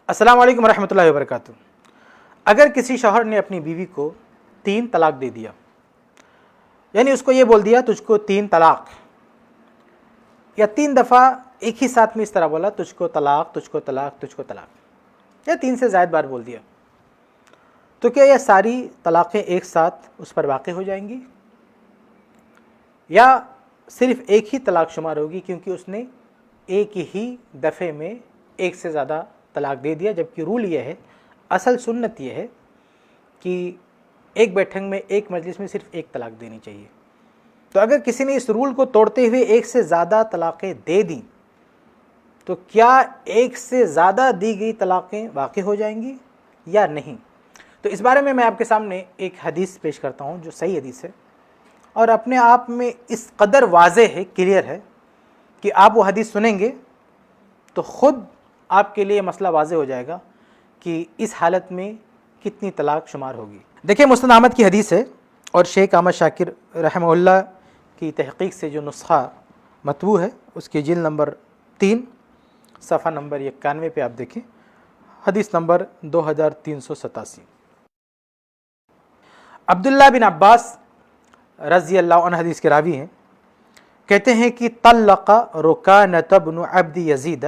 السلام علیکم ورحمۃ اللہ وبرکاتہ۔ اگر کسی شوہر نے اپنی بیوی کو 3 طلاق دے دیا، یعنی اس کو یہ بول دیا تجھ کو 3 طلاق، یا 3 دفعہ ایک ہی ساتھ میں اس طرح بولا تجھ کو طلاق تجھ کو طلاق تجھ کو طلاق، یا 3 سے زائد بار بول دیا، تو کیا یہ ساری طلاقیں ایک ساتھ اس پر واقع ہو جائیں گی، یا صرف ایک ہی طلاق شمار ہوگی کیونکہ اس نے ایک ہی دفعے میں ایک سے زیادہ طلاق دے دیا؟ جبکہ رول یہ ہے، اصل سنت یہ ہے کہ ایک بیٹھک میں ایک مجلس میں صرف ایک طلاق دینی چاہیے۔ تو اگر کسی نے اس رول کو توڑتے ہوئے ایک سے زیادہ طلاقیں دے دیں تو کیا ایک سے زیادہ دی گئی طلاقیں واقع ہو جائیں گی یا نہیں؟ تو اس بارے میں آپ کے سامنے ایک حدیث پیش کرتا ہوں جو صحیح حدیث ہے، اور اپنے آپ میں اس قدر واضح ہے، کلیئر ہے کہ آپ وہ حدیث سنیں گے تو خود آپ کے لیے مسئلہ واضح ہو جائے گا کہ اس حالت میں کتنی طلاق شمار ہوگی۔ دیکھیں، مسند احمد کی حدیث ہے، اور شیخ احمد شاکر رحمہ اللہ کی تحقیق سے جو نسخہ مطبوع ہے اس کی جلد نمبر 3 صفحہ نمبر 91 پہ آپ دیکھیں، حدیث نمبر 2387۔ عبداللہ بن عباس رضی اللہ عنہ حدیث کے راوی ہیں، کہتے ہیں کہ طلق رکانۃ بن عبد یزید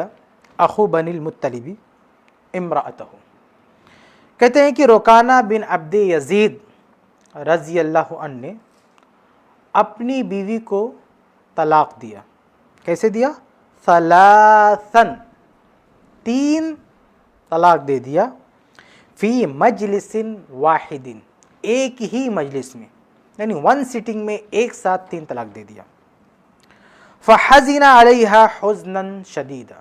اخو بن المطلب امرأتہ، کہتے ہیں کہ رکانہ بن عبد یزید رضی اللہ عنہ نے اپنی بیوی کو طلاق دیا۔ کیسے دیا؟ ثلاثاً، 3 طلاق دے دیا، فی مجلس واحد، ایک ہی مجلس میں، یعنی 1 سٹنگ میں ایک ساتھ 3 طلاق دے دیا۔ فحزن علیہا حزنا شدیدا،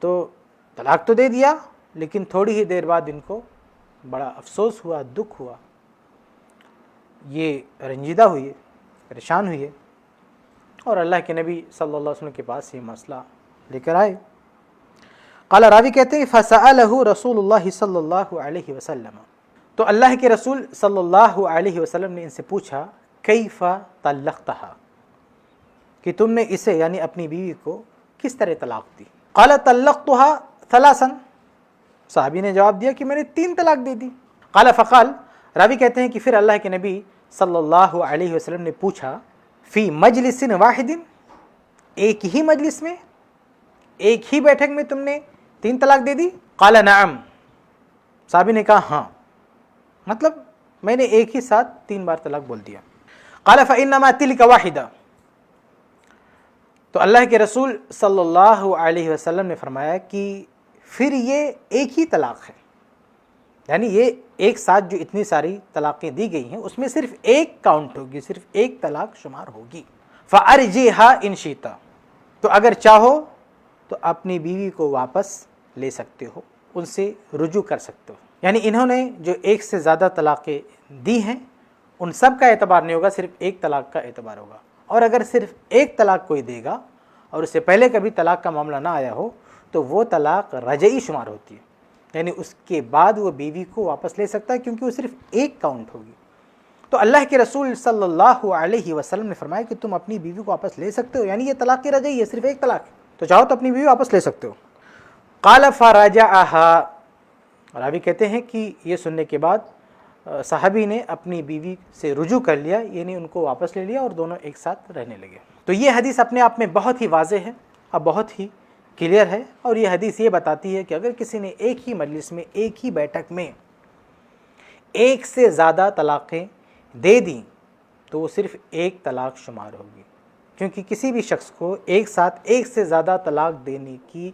تو طلاق تو دے دیا لیکن تھوڑی ہی دیر بعد ان کو بڑا افسوس ہوا، دکھ ہوا، یہ رنجیدہ ہوئی، پریشان ہوئی، اور اللہ کے نبی صلی اللہ علیہ وسلم کے پاس یہ مسئلہ لے کر آئے۔ قال، راوی کہتے ہیں فسألہ رسول اللہ صلی اللہ علیہ وسلم، تو اللہ کے رسول صلی اللہ علیہ وسلم نے ان سے پوچھا کیف طلقتہا، کہ تم نے اسے یعنی اپنی بیوی کو کس طرح طلاق دی؟ قال طلقتہا ثلاثا، صحابی نے جواب دیا کہ میں نے 3 طلاق دے دی۔ قال فقال، راوی کہتے ہیں کہ پھر اللہ کے نبی صلی اللہ علیہ وسلم نے پوچھا فی مجلس واحد، ایک ہی مجلس میں، ایک ہی بیٹھک میں تم نے 3 طلاق دے دی؟ قال نعم، صحابی نے کہا ہاں، مطلب میں نے ایک ہی ساتھ 3 بار طلاق بول دیا۔ قال فانما تلک واحدہ، تو اللہ کے رسول صلی اللہ علیہ وسلم نے فرمایا کہ پھر یہ ایک ہی طلاق ہے، یعنی یہ ایک ساتھ جو اتنی ساری طلاقیں دی گئی ہیں اس میں صرف ایک کاؤنٹ ہوگی، صرف ایک طلاق شمار ہوگی۔ فارجیھا ان شئت، تو اگر چاہو تو اپنی بیوی کو واپس لے سکتے ہو، ان سے رجوع کر سکتے ہو۔ یعنی انہوں نے جو ایک سے زیادہ طلاقیں دی ہیں ان سب کا اعتبار نہیں ہوگا، صرف ایک طلاق کا اعتبار ہوگا، اور اگر صرف ایک طلاق کوئی دے گا اور اس سے پہلے کبھی طلاق کا معاملہ نہ آیا ہو تو وہ طلاق رجعی شمار ہوتی ہے، یعنی اس کے بعد وہ بیوی کو واپس لے سکتا ہے کیونکہ وہ صرف ایک کاؤنٹ ہوگی۔ تو اللہ کے رسول صلی اللہ علیہ وسلم نے فرمایا کہ تم اپنی بیوی کو واپس لے سکتے ہو، یعنی یہ طلاق رجعی ہے، صرف ایک طلاق ہے، تو چاہو تو اپنی بیوی واپس لے سکتے ہو۔ قال فرجعها، راوی کہتے ہیں کہ یہ سننے کے بعد صحابی نے اپنی بیوی سے رجوع کر لیا، یعنی ان کو واپس لے لیا اور دونوں ایک ساتھ رہنے لگے۔ تو یہ حدیث اپنے آپ میں بہت ہی واضح ہے اور بہت ہی کلیئر ہے، اور یہ حدیث یہ بتاتی ہے کہ اگر کسی نے ایک ہی مجلس میں، ایک ہی بیٹھک میں ایک سے زیادہ طلاقیں دے دیں تو وہ صرف ایک طلاق شمار ہوگی، کیونکہ کسی بھی شخص کو ایک ساتھ ایک سے زیادہ طلاق دینے کی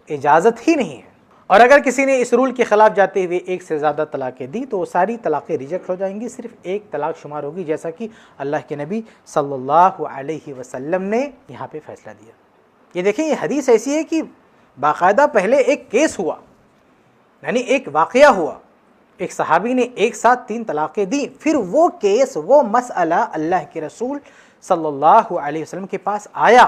اجازت ہی نہیں ہے، اور اگر کسی نے اس رول کے خلاف جاتے ہوئے ایک سے زیادہ طلاقیں دی تو وہ ساری طلاقیں ریجیکٹ ہو جائیں گی، صرف ایک طلاق شمار ہوگی، جیسا کہ اللہ کے نبی صلی اللہ علیہ وسلم نے یہاں پہ فیصلہ دیا۔ یہ دیکھیں، یہ حدیث ایسی ہے کہ باقاعدہ پہلے ایک کیس ہوا، یعنی ایک واقعہ ہوا، ایک صحابی نے ایک ساتھ 3 طلاقیں دیں، پھر وہ کیس، وہ مسئلہ اللہ کے رسول صلی اللہ علیہ وسلم کے پاس آیا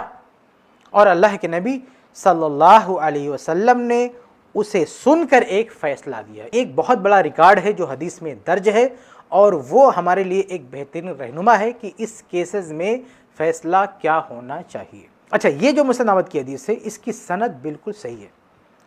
اور اللہ کے نبی صلی اللہ علیہ وسلم نے اسے سن کر ایک فیصلہ دیا۔ ایک بہت بڑا ریکارڈ ہے جو حدیث میں درج ہے، اور وہ ہمارے لیے ایک بہترین رہنما ہے کہ اس کیسز میں فیصلہ کیا ہونا چاہیے۔ اچھا، یہ جو مسند احمد کی حدیث ہے اس کی سند بالکل صحیح ہے،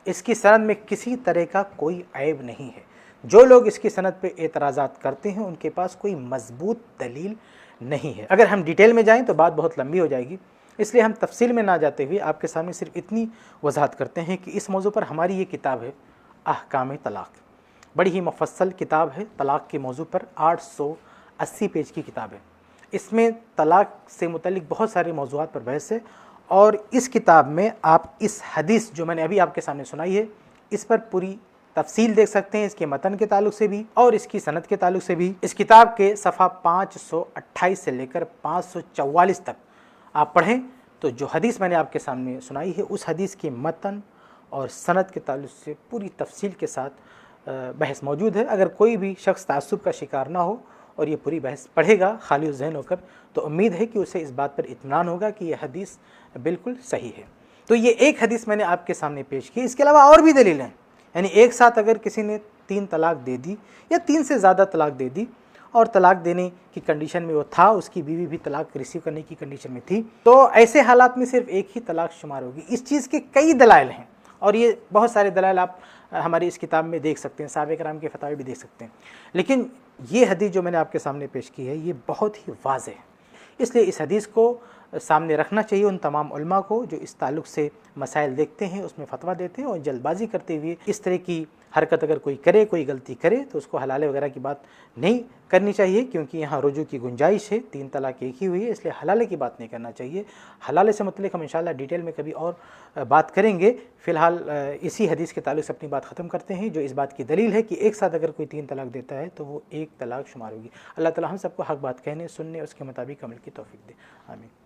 اس کی سند میں کسی طرح کا کوئی عیب نہیں ہے۔ جو لوگ اس کی سند پہ اعتراضات کرتے ہیں ان کے پاس کوئی مضبوط دلیل نہیں ہے۔ اگر ہم ڈیٹیل میں جائیں تو بات بہت لمبی ہو جائے گی، اس لیے ہم تفصیل میں نہ جاتے ہوئے آپ کے سامنے صرف اتنی وضاحت کرتے ہیں کہ اس موضوع پر ہماری یہ کتاب ہے احکام طلاق، بڑی ہی مفصل کتاب ہے، طلاق کے موضوع پر 880 پیج کی کتاب ہے۔ اس میں طلاق سے متعلق بہت سارے موضوعات پر بحث ہے، اور اس کتاب میں آپ اس حدیث جو میں نے ابھی آپ کے سامنے سنائی ہے اس پر پوری تفصیل دیکھ سکتے ہیں، اس کے متن کے تعلق سے بھی اور اس کی سند کے تعلق سے بھی۔ اس کتاب کے صفحہ 528 سے لے کر 544 تک آپ پڑھیں تو جو حدیث میں نے آپ کے سامنے سنائی ہے اس حدیث کے متن اور سند کے تعلق سے پوری تفصیل کے ساتھ بحث موجود ہے۔ اگر کوئی بھی شخص تعصب کا شکار نہ ہو اور یہ پوری بحث پڑھے گا خالی ذہن ہو کر، تو امید ہے کہ اسے اس بات پر اطمینان ہوگا کہ یہ حدیث بالکل صحیح ہے۔ تو یہ ایک حدیث میں نے آپ کے سامنے پیش کی، اس کے علاوہ اور بھی دلیلیں ہیں، یعنی ایک ساتھ اگر کسی نے 3 طلاق دے دی یا 3 سے زیادہ طلاق دے دی اور طلاق دینے کی کنڈیشن میں وہ تھا، اس کی بیوی بھی طلاق ریسیو کرنے کی کنڈیشن میں تھی، تو ایسے حالات میں صرف ایک ہی طلاق شمار ہوگی۔ اس چیز کے کئی دلائل ہیں، اور یہ بہت سارے دلائل آپ ہماری اس کتاب میں دیکھ سکتے ہیں، صحابہ کرام کے فتاوی بھی دیکھ سکتے ہیں، لیکن یہ حدیث جو میں نے آپ کے سامنے پیش کی ہے یہ بہت ہی واضح ہے۔ اس لیے اس حدیث کو سامنے رکھنا چاہیے ان تمام علماء کو جو اس تعلق سے مسائل دیکھتے ہیں، اس میں فتویٰ دیتے ہیں، اور جلد بازی کرتے ہوئے اس طرح کی حرکت اگر کوئی کرے، کوئی غلطی کرے، تو اس کو حلالے وغیرہ کی بات نہیں کرنی چاہیے، کیونکہ یہاں رجوع کی گنجائش ہے، 3 طلاق ایک ہی ہوئی ہے، اس لیے حلالے کی بات نہیں کرنا چاہیے۔ حلالے سے متعلق ہم انشاءاللہ ڈیٹیل میں کبھی اور بات کریں گے۔ فی الحال اسی حدیث کے تعلق سے اپنی بات ختم کرتے ہیں، جو اس بات کی دلیل ہے کہ ایک ساتھ اگر کوئی 3 طلاق دیتا ہے تو وہ 1 طلاق شمار ہوگی۔ اللہ تعالی ہم سب کو حق بات کہنے، سننے، اس کے مطابق عمل کی توفیق دے، آمین۔